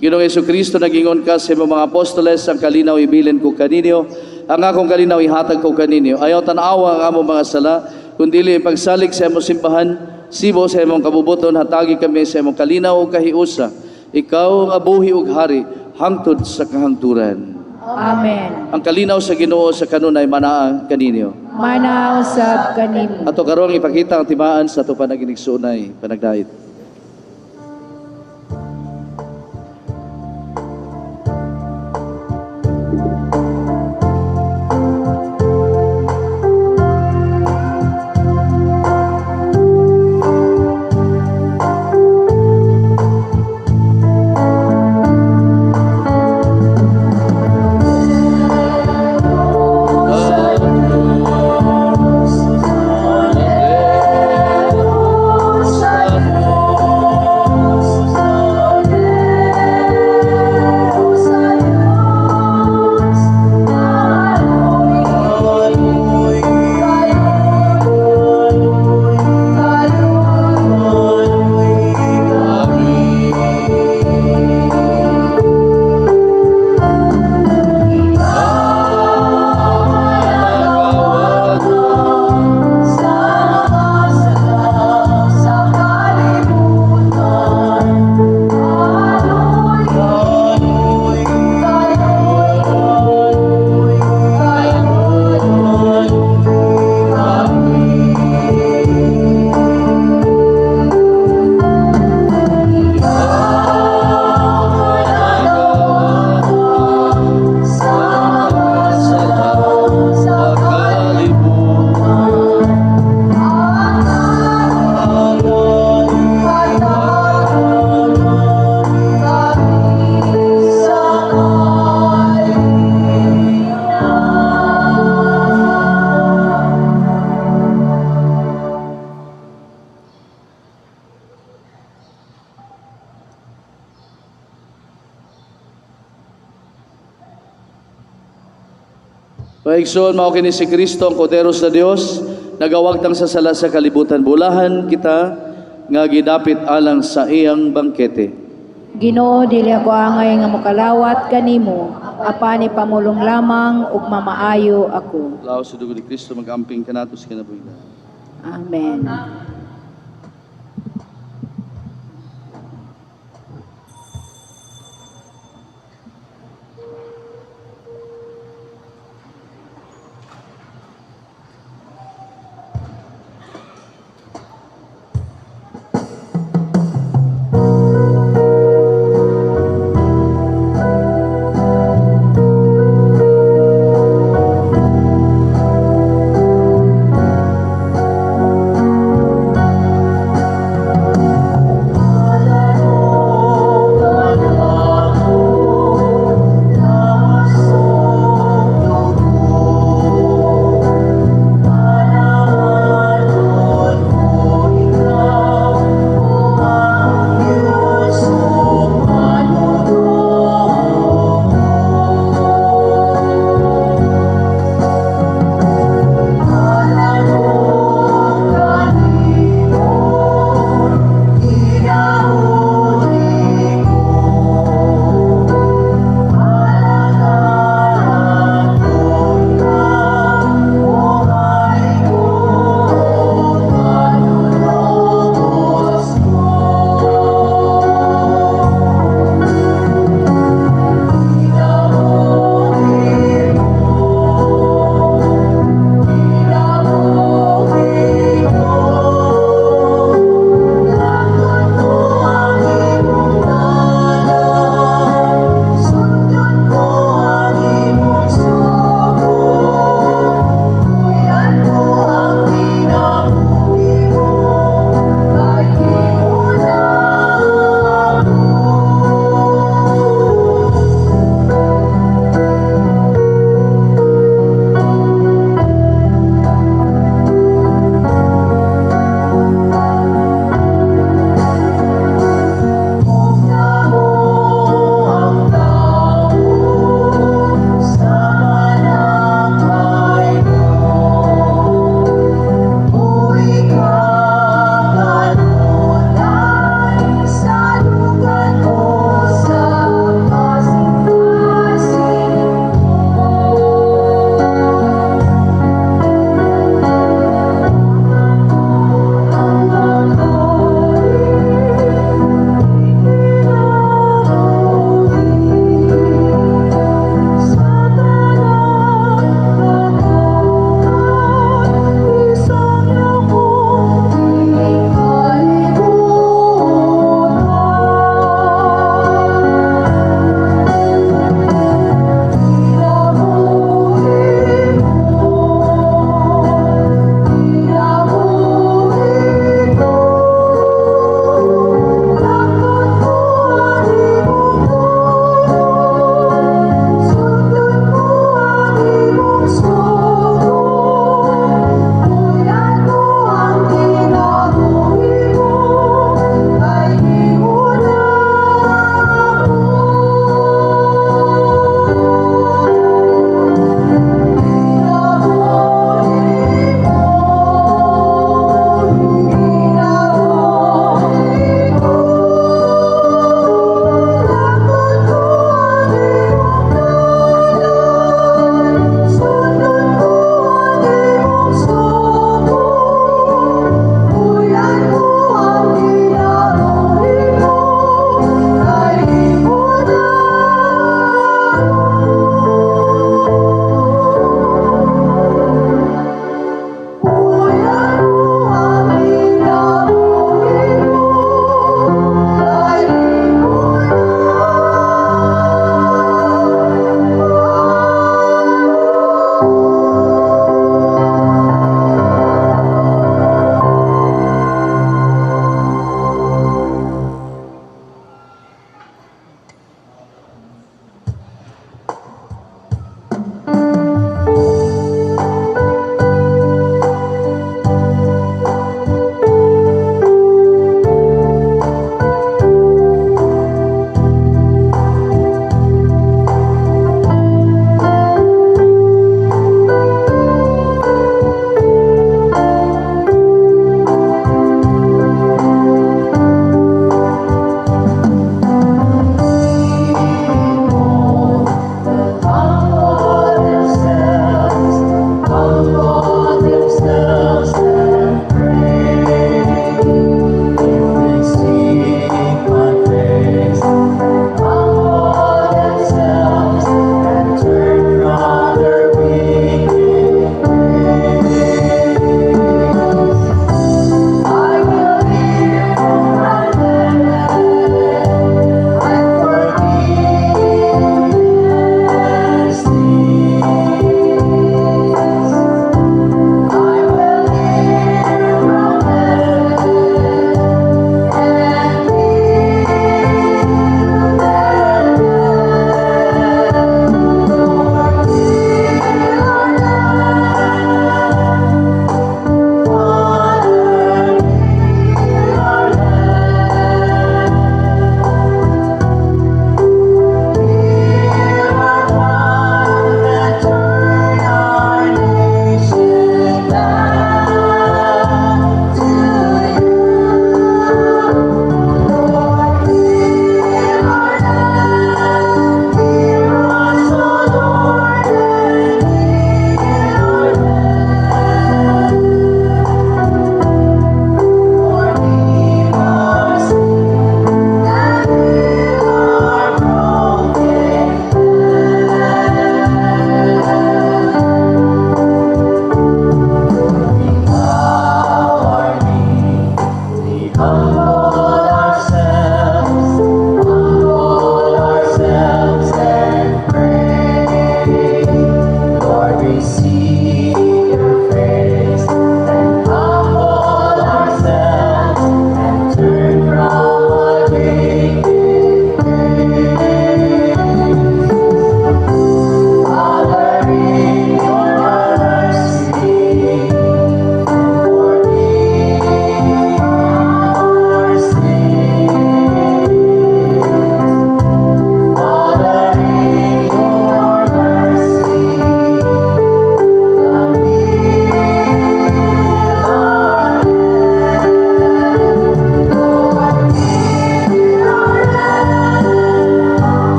Ginoong Jesucristo, nagingon ka sa imong mga apostoles, ang kalinaw ibilin ko kaninyo, ang akong kalinaw ihatag ko kaninyo. Ayaw tanawa ang among mga sala, kundili ipagsalig sa imong simbahan, sibo sa imong kabubuton, hatagi kami sa imong kalinaw o kahiusa. Ikaw ang abuhi ug hari, hangtod sa kahangturan. Amen. Ang kalinaw sa Ginoo sa kanunay manaa kaninyo. Manaw sa kanimo. Ato karong ipakita ang timaan sa ato panaginigsunay, panagdait. Paigsoon mao kini si Kristo ang kordero sa Dios, nagawagtang sa sala sa kalibutan. Bulahan kita nga gidapit alang sa iyang bangkete. Ginoo, dili ako angay nga mokalawat kanimo, apani pamulong lamang ug mamaayo ako. Laos sa dugo ni Kristo magamping kanato sa kinabuhi. Amen.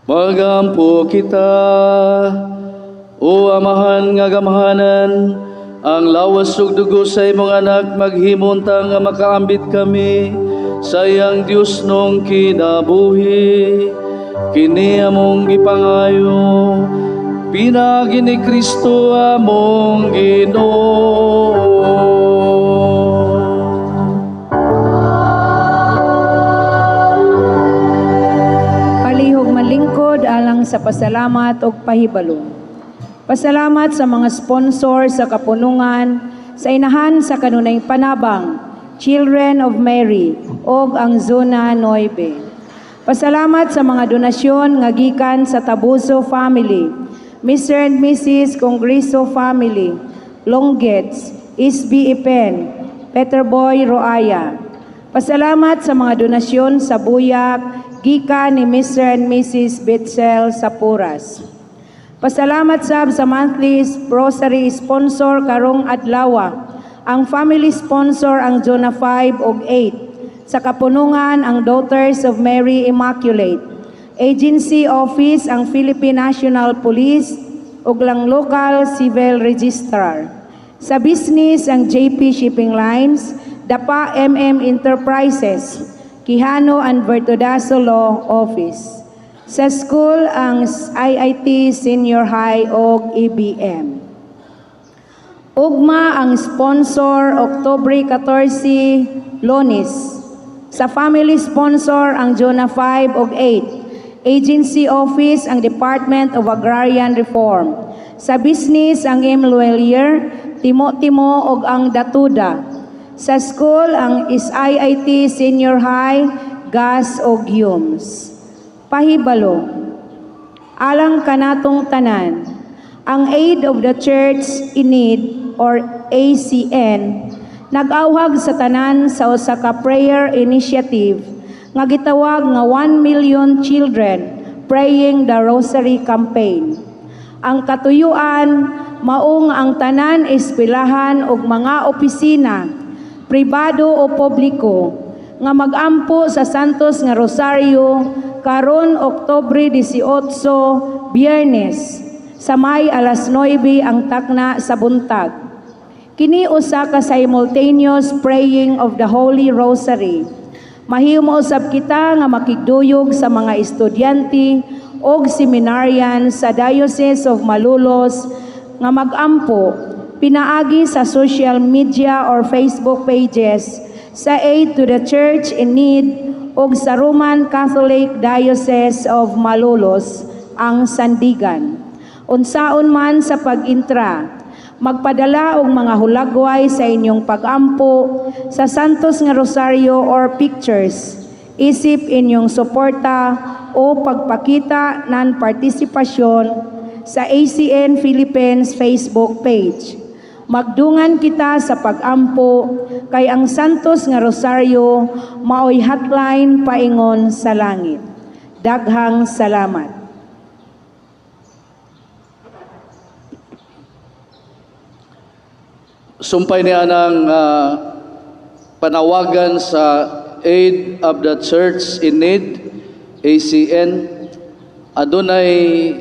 Magampo kita, o Amahan nga gamhanan, ang lawas ug dugo sa imong anak maghimuntang nga makaambit kami sa iyang Dios nung kinabuhi. Kini among gipangayo, pinagi ni Kristo among Ginoo. Palihog malingkod alang sa pasalamat o pahibalo. Pasalamat sa mga sponsor sa kapunungan sa inahan sa kanunay panabang, Children of Mary o ang Zona 9. Pasalamat sa mga donasyon nga gikan sa Tabuso family, Mr. and Mrs. Congreso family, Longgets, Isbi Ipen, Peterboy Roaya. Pasalamat sa mga donasyon sa buyak gikan ni Mr. and Mrs. Betzel Sapuras. Pasalamat sab sa monthly grocery sponsor karong adlaw. Ang family sponsor ang Zona 5 ug 8. Sa kapunungan ang Daughters of Mary Immaculate. Agency office ang Philippine National Police ug lang local civil registrar. Sa business ang JP Shipping Lines, Dapa MM Enterprises, Quijano and Bertodaso Law Office. Sa school ang IIT Senior High o EBM. Ugma ang sponsor Oktubre 14, Lonis. Sa family sponsor ang Zona 5 o 8. Agency office ang Department of Agrarian Reform. Sa business ang M. Luelier, Timo-Timo o ang Datuda. Sa school ang IIT Senior High, Gas o Humes. Pahibalo, alang kanatong tanan, ang Aid of the Church in Need or ACN, nag-awhag sa tanan sa usa ka prayer initiative nga gitawag nga 1 million children praying the Rosary Campaign. Ang katuyuan, maong ang tanan eskwelahan ug mga opisina, pribado o publiko, nga magampo sa Santos nga Rosario karon Oktubre 18, Biyernes, sa may alas 9 ang takna sa buntag. Kini usa ka simultaneous praying of the Holy Rosary. Mahimo usab kita nga makigduyog sa mga estudyante o seminarian sa Diocese of Malolos nga magampo pinaagi sa social media or Facebook pages sa Aid to the Church in Need o sa Roman Catholic Diocese of Malolos, ang Sandigan. Unsaon man sa pag-intra, magpadala og mga hulagway sa inyong pag-ampo sa Santos nga Rosario or pictures. Isip inyong suporta o pagpakita ng partisipasyon sa ACN Philippines Facebook page. Magdungan kita sa pag-ampo kay ang Santos nga Rosario maoy hotline paingon sa langit. Daghang salamat. Sumpay niya ng panawagan sa Aid of the Church in Need, ACN. Adunay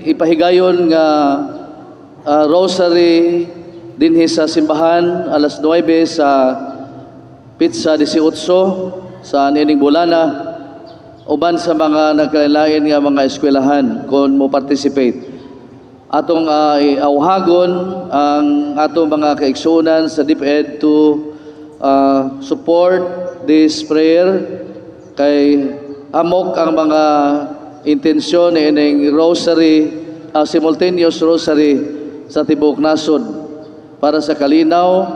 ipahigayon nga rosary dinhi sa simbahan alas 9 sa Pitsa 18 sa nining bulana, uban sa mga nagkalain nga mga eskwelahan kung mo participate. Atong iawhagon ang atong mga kaigsunan sa DepEd to support this prayer kay amok ang mga intensyon ining rosary, simultaneous rosary sa tibuok nasod para sa kalinaw,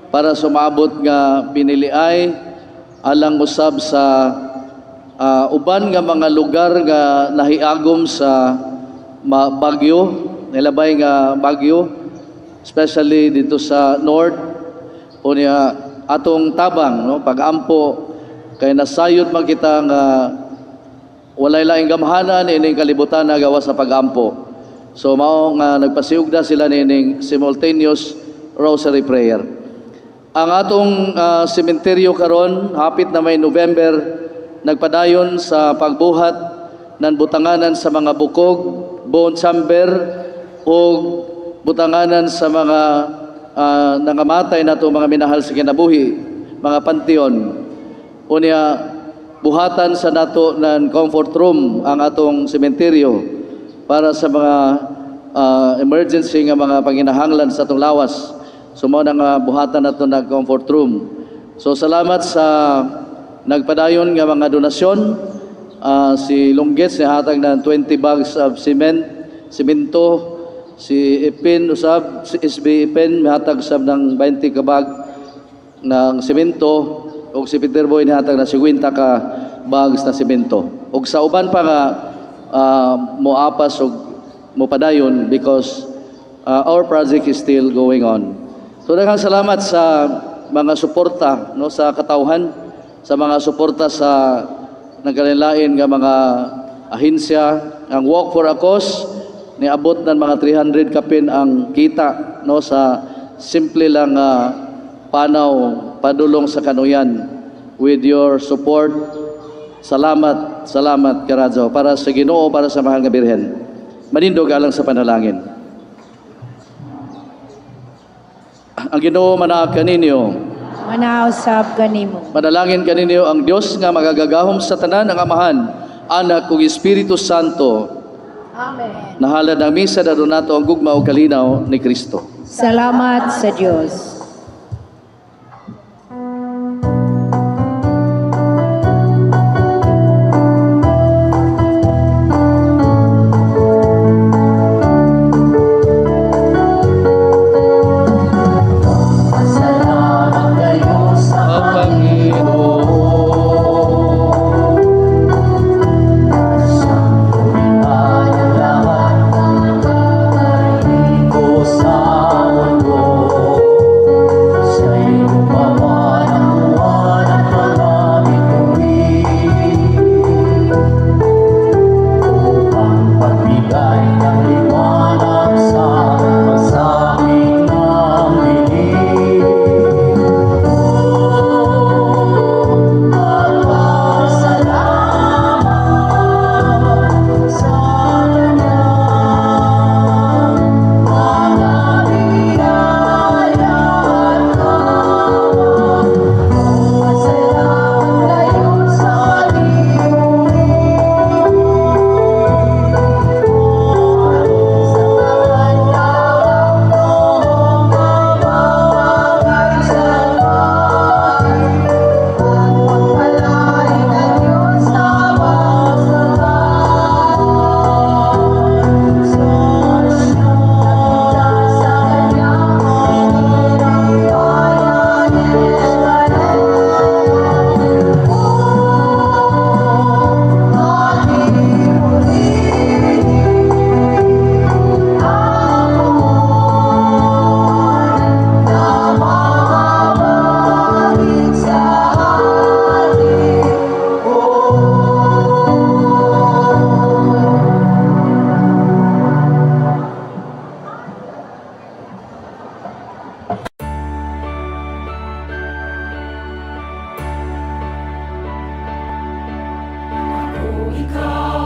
para sumabot nga piniliay alang usab sa uban nga mga lugar nga nahiagom sa bagyo, nilabay nga bagyo, especially dito sa north o niya atong tabang, no, pag-ampo kay nasayod man kita nga walay laing gamhanan ining kalibutan na gawa sa pag-ampo. So mao nga nagpasiugda sila nining simultaneous rosary prayer. Ang atong sementeryo karon hapit na may November nagpadayon sa pagbuhat nan butanganan sa mga bukog, bone chamber, o butanganan sa mga nangamatay nato mga minahal sa kinabuhi, mga panteon. Unya, buhatan sa nato ng comfort room ang atong sementeryo para sa mga emergency nga mga panginahanglan sa atong lawas. So mao na nga buhatan nato ng comfort room. So salamat sa nagpadayon nga mga donasyon. Si Lunggets hatag ng 20 bags of simento. Si Ipin usab, si SB Ipin hatag sab ng 20 ka bag ng simento, ug si Peter Boy hatag na 50 ka bags na simento. Ug sa uban pa nga moapas ug mopadayon because our project is still going on. So daghang salamat sa mga suporta no sa katawhan, sa mga suporta sa nagkalain nga mga ahensya. Ang Walk for a Cause niabot ng mga 300 kapin ang kita no sa simple lang panaw padulong sa kanuyan. With your support, salamat Karadzo, para sa Ginoo, para sa mahal nga Birhen. Manindog alang sa panalangin. Ang Ginoo manaag kaninyo, Manausap kanimo. manalangin kaninyo ang Dios nga magagagahom sa tanan ng Amahan, Anak ug Espiritu Santo. Amen. Nahalad ang misa na nato ang gugma o kalinaw ni Kristo. Salamat sa Diyos. Salamat kayo sa Panginoon. siyang lumikha ng lahat ng kakainin ko sa mundo. Siya'y gumawa ng buwan at marami tuwing upang pagbigay ng liwanag sa pagsapit ng dilim. Salamat sa kanyang mga biyaya at kawan. Salamat kayo sa ikaw